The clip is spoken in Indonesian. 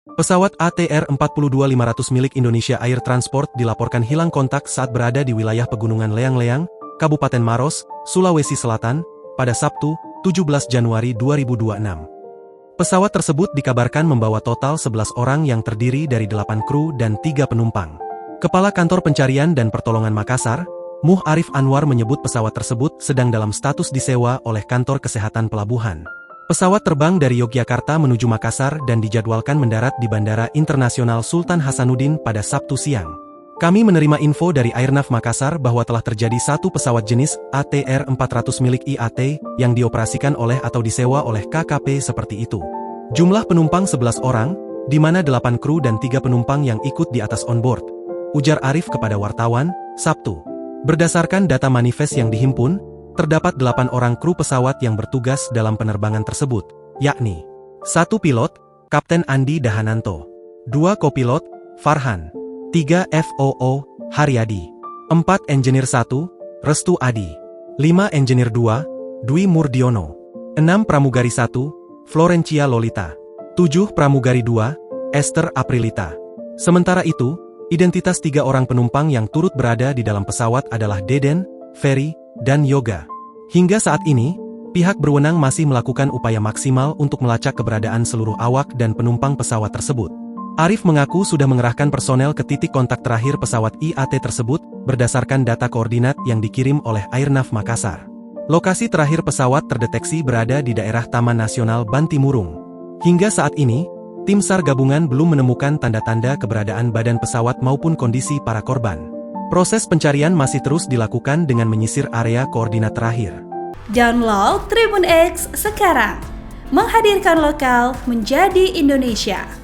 Pesawat ATR-42-500 milik Indonesia Air Transport dilaporkan hilang kontak saat berada di wilayah Pegunungan Leang-Leang, Kabupaten Maros, Sulawesi Selatan, pada Sabtu, 17 Januari 2026. Pesawat tersebut dikabarkan membawa total 11 orang yang terdiri dari 8 kru dan 3 penumpang. Kepala Kantor Pencarian dan Pertolongan Makassar, Muh Arif Anwar menyebut pesawat tersebut sedang dalam status disewa oleh Kantor Kesehatan Pelabuhan. Pesawat terbang dari Yogyakarta menuju Makassar dan dijadwalkan mendarat di Bandara Internasional Sultan Hasanuddin pada Sabtu siang. Kami menerima info dari Airnav Makassar bahwa telah terjadi satu pesawat jenis ATR-400 milik IAT yang dioperasikan oleh atau disewa oleh KKP seperti itu. Jumlah penumpang 11 orang, di mana 8 kru dan 3 penumpang yang ikut di atas onboard, ujar Arif kepada wartawan, Sabtu. Berdasarkan data manifest yang dihimpun, terdapat 8 orang kru pesawat yang bertugas dalam penerbangan tersebut, yakni 1 pilot, Kapten Andi Dahananto, 2 kopilot, Farhan, 3 FOO, Haryadi, 4 engineer 1, Restu Adi, 5 engineer 2, Dwi Murdiono, 6 pramugari 1, Florencia Lolita, 7 pramugari 2, Esther Aprilita. Sementara itu, identitas 3 orang penumpang yang turut berada di dalam pesawat adalah Deden, Ferry, dan Yoga. Hingga saat ini, pihak berwenang masih melakukan upaya maksimal untuk melacak keberadaan seluruh awak dan penumpang pesawat tersebut. Arif mengaku sudah mengerahkan personel ke titik kontak terakhir pesawat IAT tersebut berdasarkan data koordinat yang dikirim oleh Airnav Makassar. Lokasi terakhir pesawat terdeteksi berada di daerah Taman Nasional Bantimurung. Hingga saat ini, tim SAR gabungan belum menemukan tanda-tanda keberadaan badan pesawat maupun kondisi para korban. Proses pencarian masih terus dilakukan dengan menyisir area koordinat terakhir. Download Tribun X sekarang, menghadirkan lokal menjadi Indonesia.